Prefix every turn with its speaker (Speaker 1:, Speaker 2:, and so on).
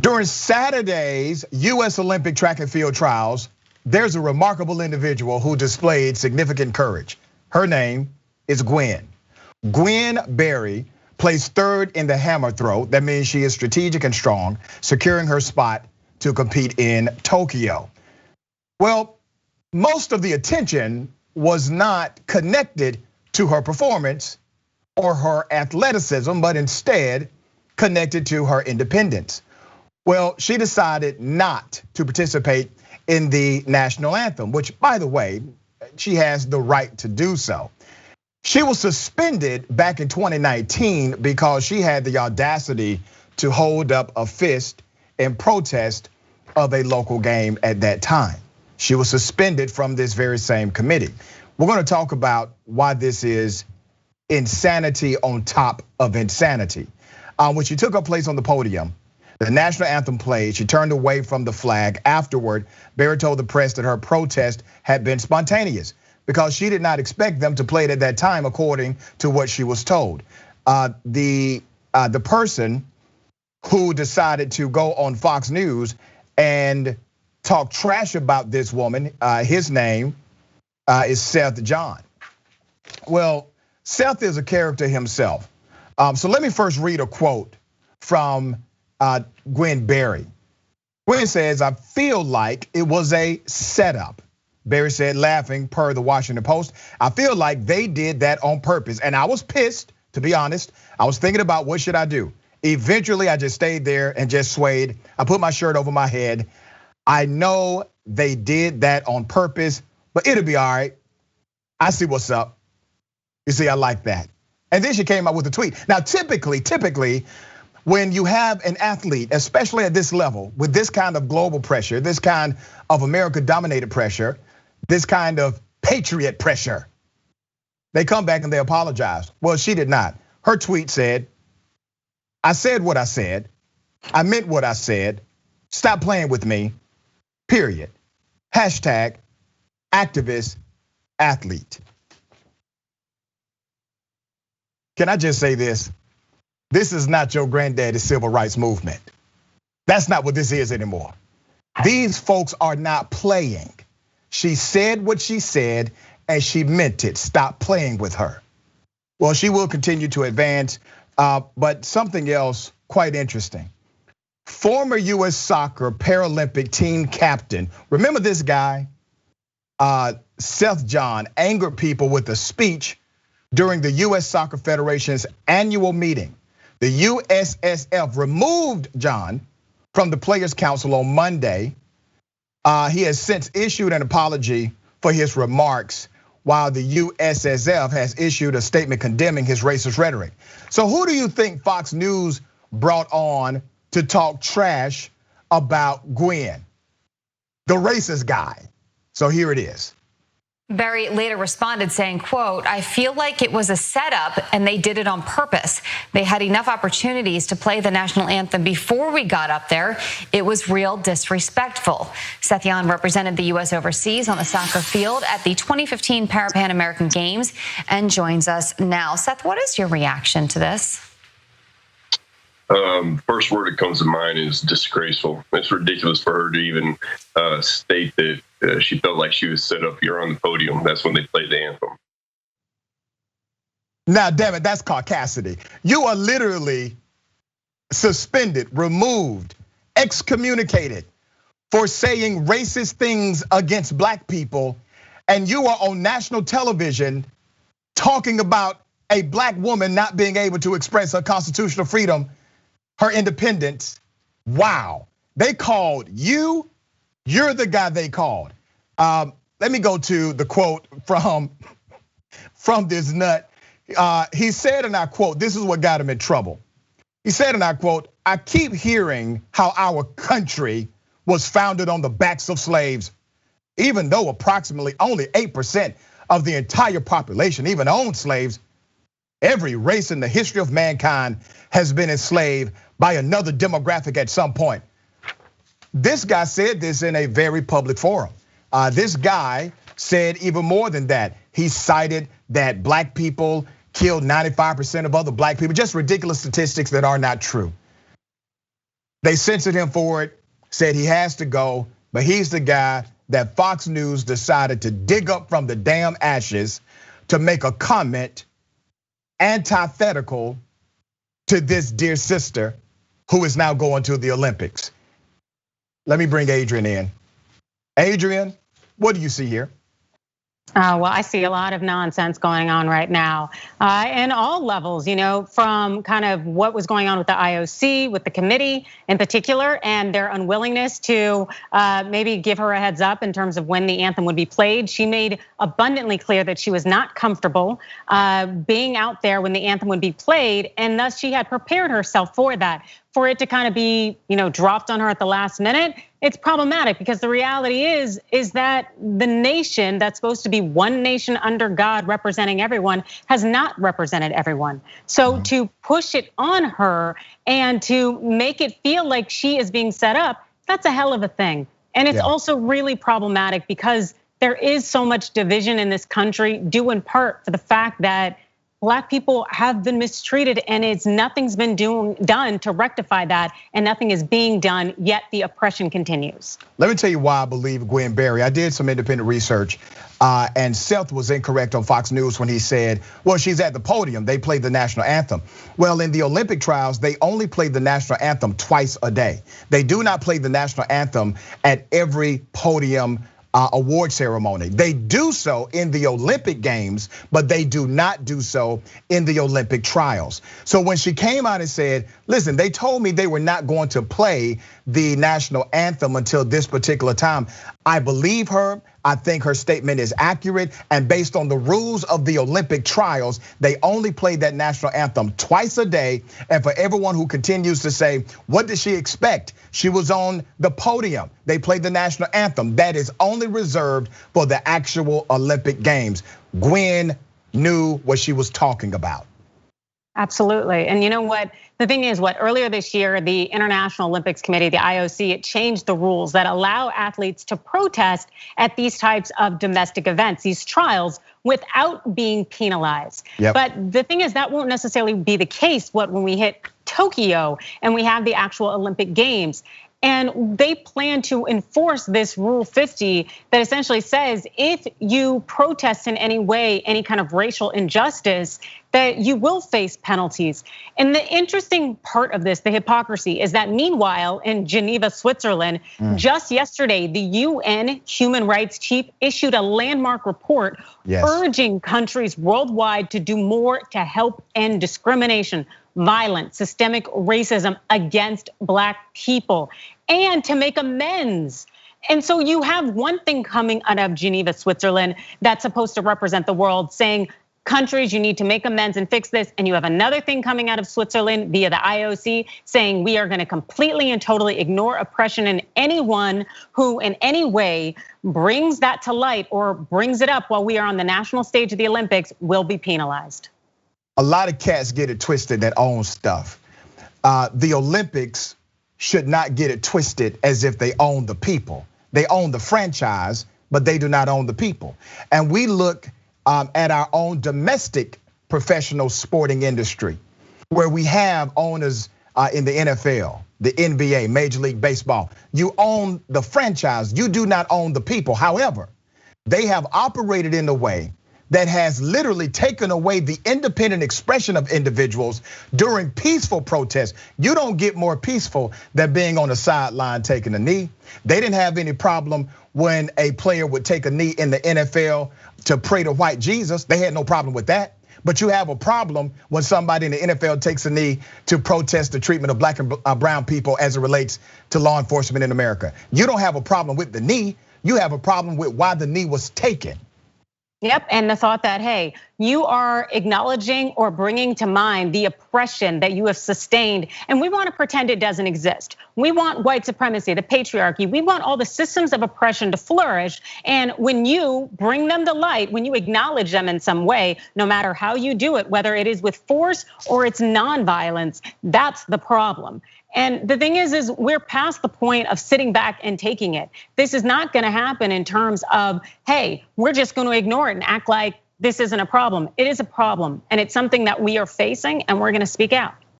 Speaker 1: During Saturday's U.S. Olympic track and field trials, there's a remarkable individual who displayed significant courage. Her name is Gwen. Gwen Berry placed third in the hammer throw. That means she is strategic and strong, securing her spot to compete in Tokyo. Well, most of the attention was not connected to her performance or her athleticism, but instead connected to her independence. Well, she decided not to participate in the national anthem, which, by the way, she has the right to do so. She was suspended back in 2019 because she had the audacity to hold up a fist in protest of a local game at that time. She was suspended from this very same committee. We're going to talk about why this is insanity on top of insanity. When she took her place on the podium, the national anthem played. She turned away from the flag. Afterward, Berry told the press that her protest had been spontaneous because she did not expect them to play it at that time, according to what she was told. The person who decided to go on Fox News and talk trash about this woman, his name is Seth John. Well, Seth is a character himself. So let me first read a quote from Gwen Berry. Gwen says, "I feel like it was a setup." Berry said, laughing per the Washington Post, "I feel like they did that on purpose. And I was pissed, to be honest. I was thinking about what should I do. Eventually, I just stayed there and just swayed. I put my shirt over my head. I know they did that on purpose, but it'll be all right. I see what's up. You see, I like that." And then she came out with a tweet. Now, typically, when you have an athlete, especially at this level, with this kind of global pressure, this kind of America-dominated pressure, this kind of patriot pressure, they come back and they apologize. Well, she did not. Her tweet said, "I said what I said. I meant what I said. Stop playing with me, period. Hashtag activist athlete." Can I just say this? This is not your granddaddy's civil rights movement. That's not what this is anymore. These folks are not playing. She said what she said and she meant it. Stop playing with her. Well, she will continue to advance, but something else quite interesting. Former US soccer Paralympic team captain, remember this guy? Seth John angered people with a speech during the US Soccer Federation's annual meeting. The USSF removed John from the Players Council on Monday. He has since issued an apology for his remarks, while the USSF has issued a statement condemning his racist rhetoric. So who do you think Fox News brought on to talk trash about Gwen? The racist guy. So here it is.
Speaker 2: Berry later responded saying, quote, "I feel like it was a setup and they did it on purpose. They had enough opportunities to play the national anthem before we got up there. It was real disrespectful." Seth John represented the US overseas on the soccer field at the 2015 Pan American Games and joins us now. Seth, what is your reaction to this?
Speaker 3: First word that comes to mind is disgraceful. It's ridiculous for her to even state that she felt like she was set up here on the podium. That's when they played the anthem.
Speaker 1: Now, damn it, that's caucasity. You are literally suspended, removed, excommunicated for saying racist things against black people, and you are on national television talking about a black woman not being able to express her constitutional freedom, her independence. Wow, they called you. You're the guy they called. Let me go to the quote from this nut. He said, and I quote, this is what got him in trouble. He said, and I quote, "I keep hearing how our country was founded on the backs of slaves, even though approximately only 8% of the entire population even owned slaves. Every race in the history of mankind has been enslaved by another demographic at some point." This guy said this in a very public forum. This guy said even more than that. He cited that black people killed 95% of other black people, just ridiculous statistics that are not true. They censored him for it, said he has to go, but he's the guy that Fox News decided to dig up from the damn ashes to make a comment antithetical to this dear sister who is now going to the Olympics. Let me bring Adrienne in. Adrienne, what do you see here?
Speaker 4: Well, I see a lot of nonsense going on right now in all levels, from kind of what was going on with the IOC, with the committee in particular, and their unwillingness to maybe give her a heads up in terms of when the anthem would be played. She made abundantly clear that she was not comfortable being out there when the anthem would be played, and thus she had prepared herself for that. For it to kind of be, dropped on her at the last minute, it's problematic because the reality is that the nation that's supposed to be one nation under God representing everyone has not represented everyone. So to push it on her and to make it feel like she is being set up, that's a hell of a thing. And it's also really problematic because there is so much division in this country, due in part to the fact that Black people have been mistreated and nothing's been done to rectify that, and nothing is being done, yet the oppression continues.
Speaker 1: Let me tell you why I believe Gwen Berry. I did some independent research, and Seth was incorrect on Fox News when he said, well, she's at the podium, they played the national anthem. Well, in the Olympic trials, they only played the national anthem twice a day. They do not play the national anthem at every podium award ceremony. They do so in the Olympic Games, but they do not do so in the Olympic trials. So when she came out and said, listen, they told me they were not going to play the national anthem until this particular time, I believe her. I think her statement is accurate, and based on the rules of the Olympic trials, they only played that national anthem twice a day. And for everyone who continues to say, what did she expect? She was on the podium. They played the national anthem. That is only reserved for the actual Olympic Games. Gwen knew what she was talking about.
Speaker 4: Absolutely, and you know what? The thing is, earlier this year, the International Olympics Committee, the IOC, it changed the rules that allow athletes to protest at these types of domestic events, these trials, without being penalized. But the thing is, that won't necessarily be the case when we hit Tokyo and we have the actual Olympic Games. And they plan to enforce this Rule 50 that essentially says if you protest in any way, any kind of racial injustice, that you will face penalties. And the interesting part of this, the hypocrisy, is that meanwhile in Geneva, Switzerland, just yesterday, the UN human rights chief issued a landmark report urging countries worldwide to do more to help end discrimination, violence, systemic racism against Black people, and to make amends. And so you have one thing coming out of Geneva, Switzerland, that's supposed to represent the world, saying, countries, you need to make amends and fix this. And you have another thing coming out of Switzerland via the IOC saying we are going to completely and totally ignore oppression, and anyone who in any way brings that to light or brings it up while we are on the national stage of the Olympics will be penalized.
Speaker 1: A lot of cats get it twisted that own stuff. The Olympics should not get it twisted as if they own the people. They own the franchise, but they do not own the people. And we look at our own domestic professional sporting industry, where we have owners in the NFL, the NBA, Major League Baseball. You own the franchise, you do not own the people. However, they have operated in a way that has literally taken away the independent expression of individuals during peaceful protests. You don't get more peaceful than being on the sideline taking a knee. They didn't have any problem when a player would take a knee in the NFL to pray to white Jesus. They had no problem with that. But you have a problem when somebody in the NFL takes a knee to protest the treatment of Black and brown people as it relates to law enforcement in America. You don't have a problem with the knee. You have a problem with why the knee was taken.
Speaker 4: Yep, and the thought that, hey, you are acknowledging or bringing to mind the oppression that you have sustained, and we want to pretend it doesn't exist. We want white supremacy, the patriarchy, we want all the systems of oppression to flourish, and when you bring them to light, when you acknowledge them in some way, no matter how you do it, whether it is with force or it's nonviolence, that's the problem. And the thing is we're past the point of sitting back and taking it. This is not gonna happen in terms of, hey, we're just gonna ignore it and act like this isn't a problem. It is a problem, and it's something that we are facing, and we're gonna speak out.